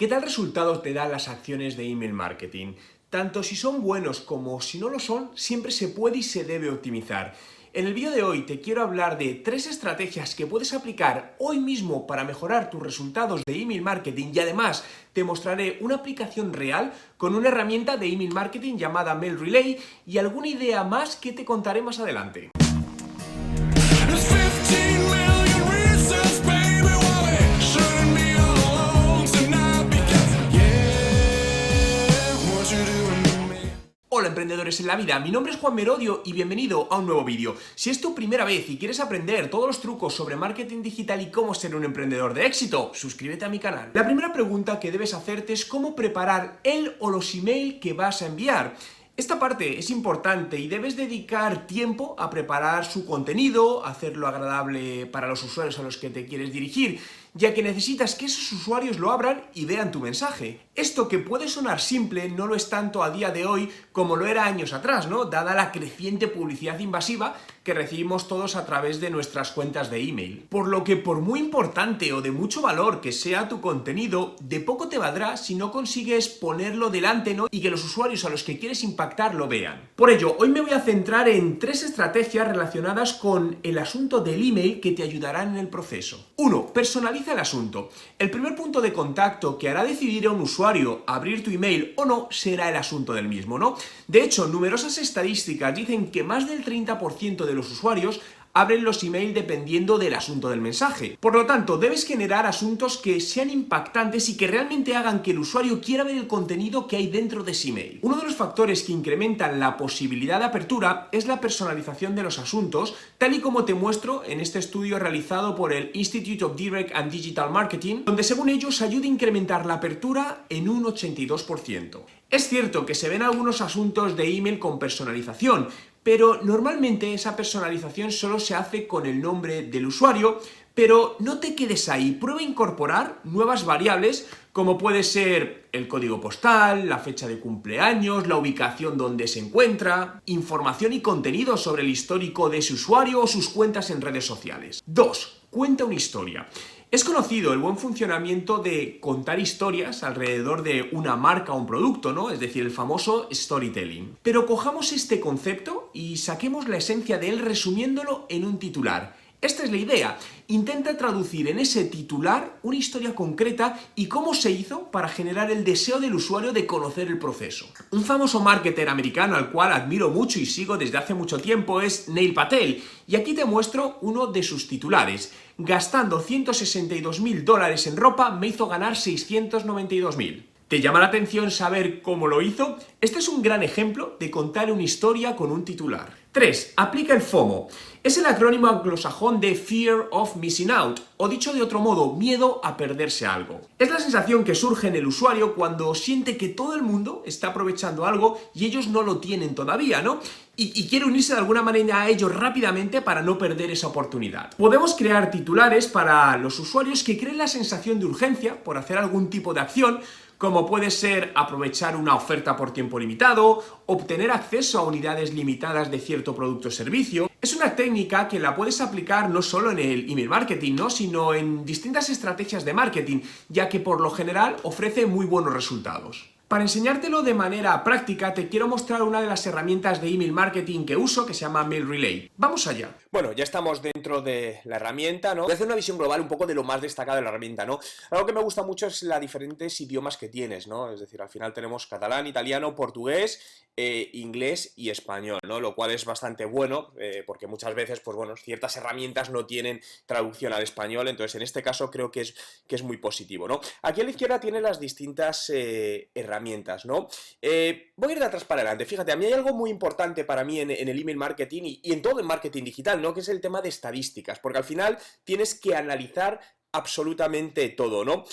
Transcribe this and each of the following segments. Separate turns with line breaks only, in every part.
¿Qué tal resultados te dan las acciones de email marketing? Tanto si son buenos como si no lo son, siempre se puede y se debe optimizar. En el vídeo de hoy te quiero hablar de 3 estrategias que puedes aplicar hoy mismo para mejorar tus resultados de email marketing y además te mostraré una aplicación real con una herramienta de email marketing llamada Mail Relay y alguna idea más que te contaré más adelante. Hola emprendedores en la vida, mi nombre es Juan Merodio y bienvenido a un nuevo vídeo. Si es tu primera vez y quieres aprender todos los trucos sobre marketing digital y cómo ser un emprendedor de éxito, suscríbete a mi canal. La primera pregunta que debes hacerte es cómo preparar el o los emails que vas a enviar. Esta parte es importante y debes dedicar tiempo a preparar su contenido, hacerlo agradable para los usuarios a los que te quieres dirigir, ya que necesitas que esos usuarios lo abran y vean tu mensaje. Esto que puede sonar simple no lo es tanto a día de hoy como lo era años atrás, ¿no? Dada la creciente publicidad invasiva que recibimos todos a través de nuestras cuentas de email. Por lo que por muy importante o de mucho valor que sea tu contenido, de poco te valdrá si no consigues ponerlo delante, ¿no? Y que los usuarios a los que quieres impactar lo vean. Por ello, hoy me voy a centrar en 3 estrategias relacionadas con el asunto del email que te ayudarán en el proceso. 1. Personaliza el asunto. El primer punto de contacto que hará decidir a un usuario abrir tu email o no será el asunto del mismo, ¿no? De hecho, numerosas estadísticas dicen que más del 30% de los usuarios abren los emails dependiendo del asunto del mensaje. Por lo tanto, debes generar asuntos que sean impactantes y que realmente hagan que el usuario quiera ver el contenido que hay dentro de ese email. Uno de los factores que incrementan la posibilidad de apertura es la personalización de los asuntos, tal y como te muestro en este estudio realizado por el Institute of Direct and Digital Marketing, donde según ellos ayuda a incrementar la apertura en un 82%. Es cierto que se ven algunos asuntos de email con personalización, pero normalmente esa personalización solo se hace con el nombre del usuario, pero no te quedes ahí, prueba a incorporar nuevas variables como puede ser el código postal, la fecha de cumpleaños, la ubicación donde se encuentra, información y contenido sobre el histórico de ese usuario o sus cuentas en redes sociales. 2. Cuenta una historia. Es conocido el buen funcionamiento de contar historias alrededor de una marca o un producto, ¿no? Es decir, el famoso storytelling. Pero cojamos este concepto y saquemos la esencia de él resumiéndolo en un titular. Esta es la idea. Intenta traducir en ese titular una historia concreta y cómo se hizo para generar el deseo del usuario de conocer el proceso. Un famoso marketer americano al cual admiro mucho y sigo desde hace mucho tiempo es Neil Patel, y aquí te muestro uno de sus titulares. Gastando $162.000 en ropa me hizo ganar 692.000. ¿Te llama la atención saber cómo lo hizo? Este es un gran ejemplo de contar una historia con un titular. 3. Aplica el FOMO. Es el acrónimo anglosajón de Fear of Missing Out, o dicho de otro modo, miedo a perderse algo. Es la sensación que surge en el usuario cuando siente que todo el mundo está aprovechando algo y ellos no lo tienen todavía, ¿no? Y quiere unirse de alguna manera a ellos rápidamente para no perder esa oportunidad. Podemos crear titulares para los usuarios que creen la sensación de urgencia por hacer algún tipo de acción, como puede ser aprovechar una oferta por tiempo limitado, obtener acceso a unidades limitadas de cierto producto o servicio. Es una técnica que la puedes aplicar no solo en el email marketing, ¿no? Sino en distintas estrategias de marketing, ya que por lo general ofrece muy buenos resultados. Para enseñártelo de manera práctica, te quiero mostrar una de las herramientas de email marketing que uso, que se llama Mail Relay. ¡Vamos allá! Bueno, ya estamos dentro de la herramienta, ¿no? Voy a hacer una visión global un poco de lo más destacado de la herramienta, ¿no? Algo que me gusta mucho es los diferentes idiomas que tienes, ¿no? Es decir, al final tenemos catalán, italiano, portugués, inglés y español, ¿no? Lo cual es bastante bueno, porque muchas veces, pues bueno, ciertas herramientas no tienen traducción al español, entonces en este caso creo que es muy positivo, ¿no? Aquí a la izquierda tiene las distintas herramientas, ¿no? Voy a ir de atrás para adelante. Fíjate, a mí hay algo muy importante para mí en el email marketing y en todo el marketing digital, ¿no? Que es el tema de estadísticas, porque al final tienes que analizar absolutamente todo, ¿no?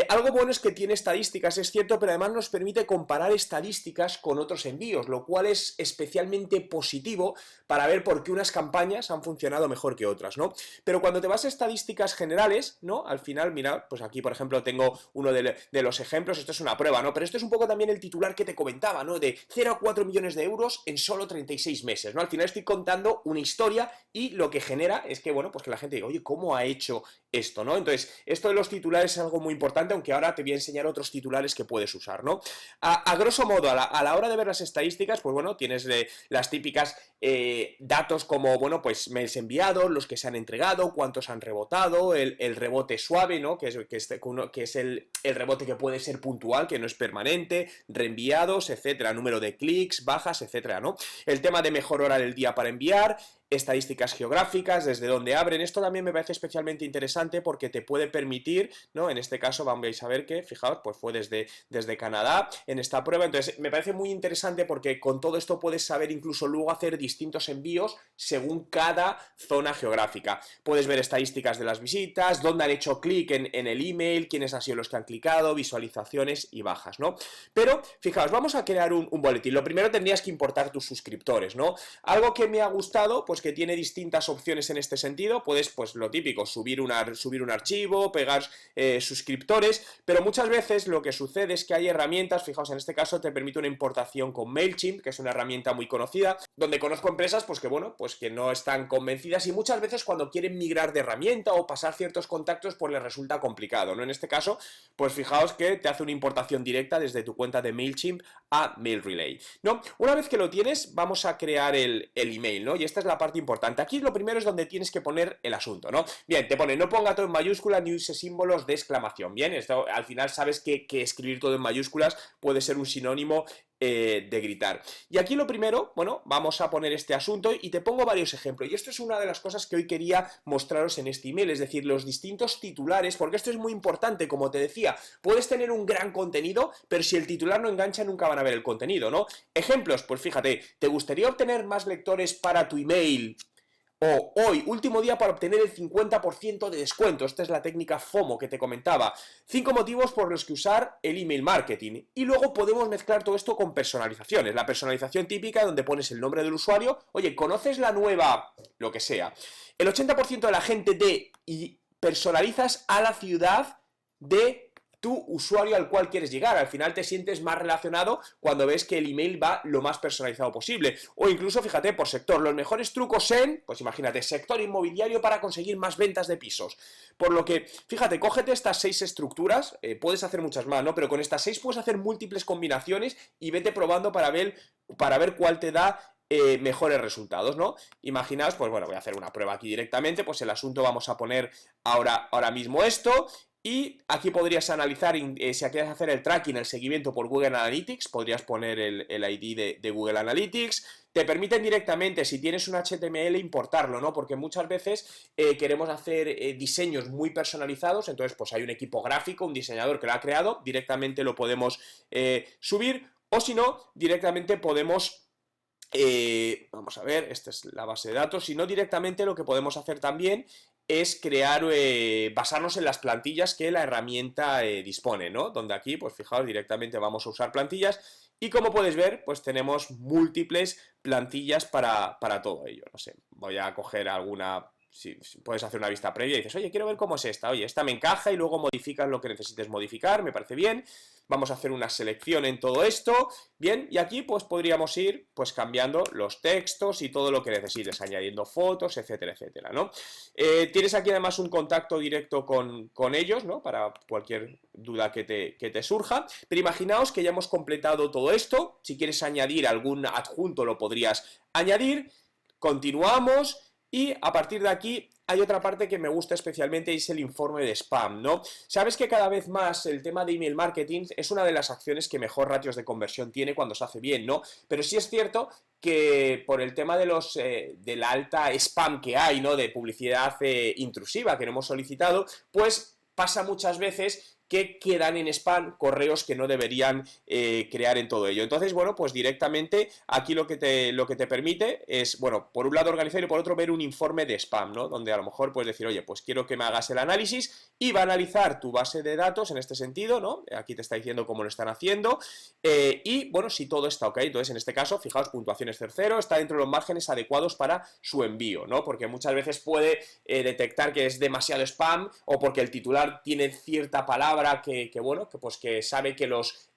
Algo bueno es que tiene estadísticas, es cierto, pero además nos permite comparar estadísticas con otros envíos, lo cual es especialmente positivo para ver por qué unas campañas han funcionado mejor que otras, ¿no? Pero cuando te vas a estadísticas generales, ¿no? Al final, mira, pues aquí por ejemplo tengo uno de los ejemplos, esto es una prueba, ¿no? Pero esto es un poco también el titular que te comentaba, ¿no? De 0 a 4 millones de euros en solo 36 meses, ¿no? Al final estoy contando una historia y lo que genera es que, bueno, pues que la gente diga, oye, ¿cómo ha hecho esto, no? Entonces, esto de los titulares es algo muy importante importante, aunque ahora te voy a enseñar otros titulares que puedes usar, ¿no? A grosso modo, a la hora de ver las estadísticas, pues bueno, tienes las típicas datos como, bueno, pues mails enviados, los que se han entregado, cuántos han rebotado, el rebote suave, ¿no? Que es el rebote que puede ser puntual, que no es permanente, reenviados, etcétera, número de clics, bajas, etcétera, ¿no? El tema de mejor hora del día para enviar, estadísticas geográficas, desde dónde abren. Esto también me parece especialmente interesante porque te puede permitir, ¿no? En este caso vamos a ver que, fijaos, pues fue desde Canadá en esta prueba. Entonces me parece muy interesante porque con todo esto puedes saber incluso luego hacer distintos envíos según cada zona geográfica. Puedes ver estadísticas de las visitas, dónde han hecho clic en el email, quiénes han sido los que han clicado, visualizaciones y bajas, ¿no? Pero, fijaos, vamos a crear un boletín. Lo primero tendrías que importar tus suscriptores, ¿no? Algo que me ha gustado, pues que tiene distintas opciones en este sentido. Puedes, pues lo típico, subir un archivo, pegar suscriptores, pero muchas veces lo que sucede es que hay herramientas, fijaos, en este caso te permite una importación con MailChimp, que es una herramienta muy conocida, donde conozco empresas, pues que bueno, pues que no están convencidas y muchas veces cuando quieren migrar de herramienta o pasar ciertos contactos, pues les resulta complicado, ¿no? En este caso, pues fijaos que te hace una importación directa desde tu cuenta de MailChimp a MailRelay, ¿no? Una vez que lo tienes, vamos a crear el email, ¿no? Y esta es la parte importante. Aquí lo primero es donde tienes que poner el asunto, ¿no? Bien, te pone no ponga todo en mayúscula ni use símbolos de exclamación. Bien, esto al final sabes que escribir todo en mayúsculas puede ser un sinónimo de gritar. Y aquí lo primero, bueno, vamos a poner este asunto y te pongo varios ejemplos. Y esto es una de las cosas que hoy quería mostraros en este email, es decir, los distintos titulares, porque esto es muy importante, como te decía, puedes tener un gran contenido, pero si el titular no engancha nunca van a ver el contenido, ¿no? Ejemplos, pues fíjate, ¿te gustaría obtener más lectores para tu email? O hoy, último día para obtener el 50% de descuento. Esta es la técnica FOMO que te comentaba. 5 motivos por los que usar el email marketing. Y luego podemos mezclar todo esto con personalizaciones. La personalización típica donde pones el nombre del usuario. Oye, ¿conoces la nueva? Lo que sea. El 80% de la gente y personalizas a la ciudad de tu usuario al cual quieres llegar. Al final te sientes más relacionado cuando ves que el email va lo más personalizado posible. O incluso, fíjate, por sector, los mejores trucos en, pues imagínate, sector inmobiliario para conseguir más ventas de pisos. Por lo que, fíjate, cógete estas 6 estructuras, puedes hacer muchas más, ¿no? Pero con estas 6 puedes hacer múltiples combinaciones y vete probando para ver cuál te da mejores resultados, ¿no? Imaginaos, pues bueno, voy a hacer una prueba aquí directamente, pues el asunto vamos a poner ahora mismo esto. Y aquí podrías analizar, si quieres hacer el tracking, el seguimiento por Google Analytics, podrías poner el ID de Google Analytics. Te permiten directamente, si tienes un HTML, importarlo, ¿no? Porque muchas veces queremos hacer diseños muy personalizados, entonces pues hay un equipo gráfico, un diseñador que lo ha creado, directamente lo podemos subir, o si no, directamente podemos... vamos a ver, esta es la base de datos. Si no, directamente lo que podemos hacer también es basarnos en las plantillas que la herramienta dispone, ¿no? Donde aquí, pues fijaos, directamente vamos a usar plantillas y como puedes ver, pues tenemos múltiples plantillas para todo ello. No sé, voy a coger alguna... Si puedes hacer una vista previa y dices, oye, quiero ver cómo es esta, oye, esta me encaja y luego modificas lo que necesites modificar, me parece bien. Vamos a hacer una selección en todo esto, bien, y aquí pues podríamos ir pues cambiando los textos y todo lo que necesites, añadiendo fotos, etcétera, etcétera, ¿no? Tienes aquí además un contacto directo con ellos, ¿no? Para cualquier duda que te surja, pero imaginaos que ya hemos completado todo esto, si quieres añadir algún adjunto lo podrías añadir, continuamos. Y a partir de aquí hay otra parte que me gusta especialmente y es el informe de spam, ¿no? Sabes que cada vez más el tema de email marketing es una de las acciones que mejor ratios de conversión tiene cuando se hace bien, ¿no? Pero sí es cierto que por el tema de la alta spam que hay, ¿no? De publicidad intrusiva que no hemos solicitado, pues pasa muchas veces que quedan en spam correos que no deberían crear en todo ello. Entonces, bueno, pues directamente aquí lo que te permite es, bueno, por un lado organizar y por otro ver un informe de spam, ¿no? Donde a lo mejor puedes decir, oye, pues quiero que me hagas el análisis y va a analizar tu base de datos en este sentido, ¿no? Aquí te está diciendo cómo lo están haciendo y, bueno, si todo está ok. Entonces, en este caso, fijaos, puntuaciones 0, está dentro de los márgenes adecuados para su envío, ¿no? Porque muchas veces puede detectar que es demasiado spam o porque el titular tiene cierta palabra que sabe que los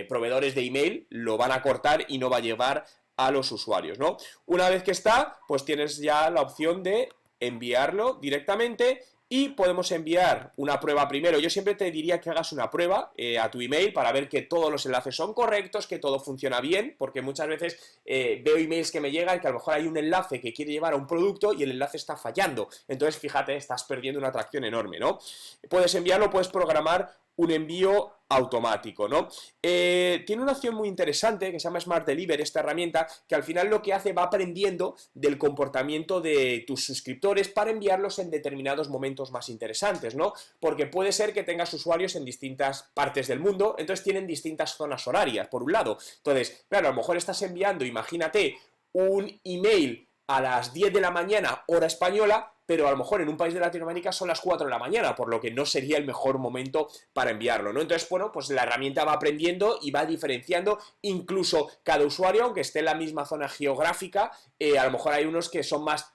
proveedores de email lo van a cortar y no va a llevar a los usuarios, ¿no? Una vez que está, pues tienes ya la opción de enviarlo directamente y podemos enviar una prueba primero. Yo siempre te diría que hagas una prueba a tu email para ver que todos los enlaces son correctos, que todo funciona bien, porque muchas veces veo emails que me llegan que a lo mejor hay un enlace que quiere llevar a un producto y el enlace está fallando. Entonces, fíjate, estás perdiendo una atracción enorme, ¿no? Puedes enviarlo, puedes programar un envío automático, ¿no? Tiene una opción muy interesante que se llama Smart Deliver, esta herramienta, que al final lo que hace va aprendiendo del comportamiento de tus suscriptores para enviarlos en determinados momentos más interesantes, ¿no? Porque puede ser que tengas usuarios en distintas partes del mundo, entonces tienen distintas zonas horarias, por un lado. Entonces, claro, a lo mejor estás enviando, imagínate, un email a las 10 de la mañana, hora española, pero a lo mejor en un país de Latinoamérica son las 4 de la mañana, por lo que no sería el mejor momento para enviarlo, ¿no? Entonces, bueno, pues la herramienta va aprendiendo y va diferenciando incluso cada usuario, aunque esté en la misma zona geográfica, a lo mejor hay unos que son más,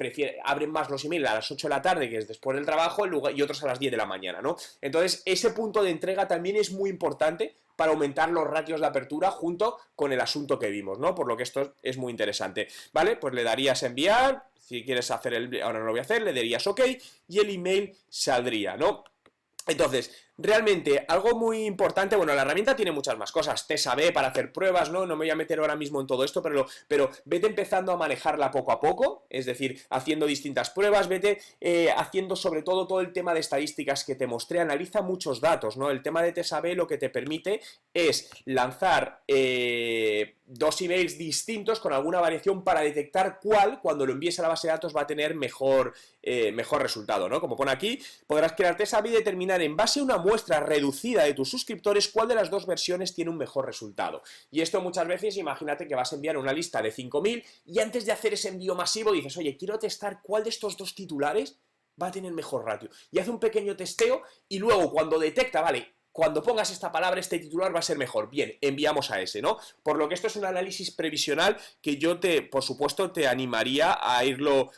abren más los emails a las 8 de la tarde, que es después del trabajo, y otros a las 10 de la mañana, ¿no? Entonces, ese punto de entrega también es muy importante para aumentar los ratios de apertura junto con el asunto que vimos, ¿no? Por lo que esto es muy interesante, ¿vale? Pues le darías enviar. Si quieres hacer ahora no lo voy a hacer, le darías OK y el email saldría, ¿no? Entonces, realmente, algo muy importante, bueno, la herramienta tiene muchas más cosas, Test A/B para hacer pruebas, ¿no? No me voy a meter ahora mismo en todo esto, pero vete empezando a manejarla poco a poco, es decir, haciendo distintas pruebas, vete haciendo sobre todo el tema de estadísticas que te mostré, analiza muchos datos, ¿no? El tema de Test A/B lo que te permite es lanzar dos emails distintos con alguna variación para detectar cuál, cuando lo envíes a la base de datos, va a tener mejor resultado, ¿no? Como pone aquí, podrás crear Test A/B y determinar en base a una muestra reducida de tus suscriptores cuál de las dos versiones tiene un mejor resultado. Y esto muchas veces, imagínate que vas a enviar una lista de 5.000 y antes de hacer ese envío masivo dices, oye, quiero testar cuál de estos dos titulares va a tener mejor ratio. Y hace un pequeño testeo y luego cuando detecta, vale, cuando pongas esta palabra, este titular va a ser mejor. Bien, enviamos a ese, ¿no? Por lo que esto es un análisis previsional que yo por supuesto, te animaría a irlo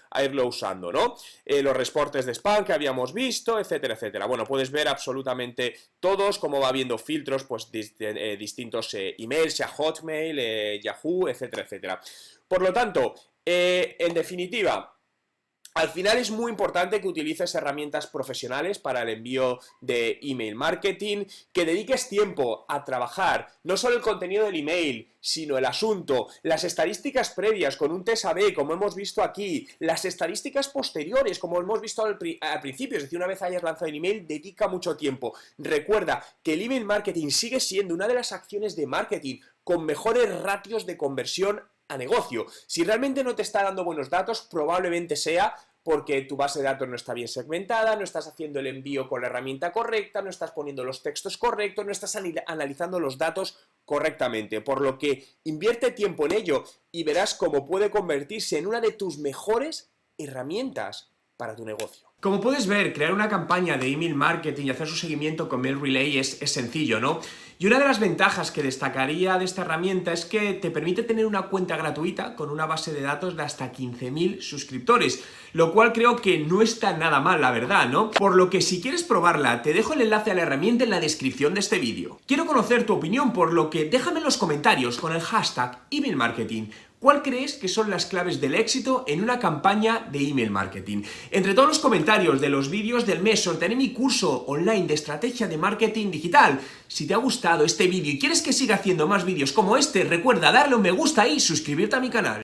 usando, ¿no? Los reportes de spam que habíamos visto, etcétera, etcétera. Bueno, puedes ver absolutamente todos, cómo va habiendo filtros, pues, distintos emails, ya Hotmail, Yahoo, etcétera, etcétera. Por lo tanto, en definitiva, al final es muy importante que utilices herramientas profesionales para el envío de email marketing, que dediques tiempo a trabajar no solo el contenido del email, sino el asunto, las estadísticas previas con un Test A/B, como hemos visto aquí, las estadísticas posteriores, como hemos visto al principio, es decir, una vez hayas lanzado el email, dedica mucho tiempo. Recuerda que el email marketing sigue siendo una de las acciones de marketing con mejores ratios de conversión a negocio. Si realmente no te está dando buenos datos, probablemente sea porque tu base de datos no está bien segmentada, no estás haciendo el envío con la herramienta correcta, no estás poniendo los textos correctos, no estás analizando los datos correctamente, por lo que invierte tiempo en ello y verás cómo puede convertirse en una de tus mejores herramientas para tu negocio. Como puedes ver, crear una campaña de email marketing y hacer su seguimiento con Mail Relay es sencillo, ¿no? Y una de las ventajas que destacaría de esta herramienta es que te permite tener una cuenta gratuita con una base de datos de hasta 15.000 suscriptores, lo cual creo que no está nada mal, la verdad, ¿no? Por lo que si quieres probarla, te dejo el enlace a la herramienta en la descripción de este vídeo. Quiero conocer tu opinión, por lo que déjame en los comentarios con el hashtag email marketing. ¿Cuál crees que son las claves del éxito en una campaña de email marketing? Entre todos los comentarios de los vídeos del mes sortearé mi curso online de estrategia de marketing digital. Si te ha gustado este vídeo y quieres que siga haciendo más vídeos como este, recuerda darle un me gusta y suscribirte a mi canal.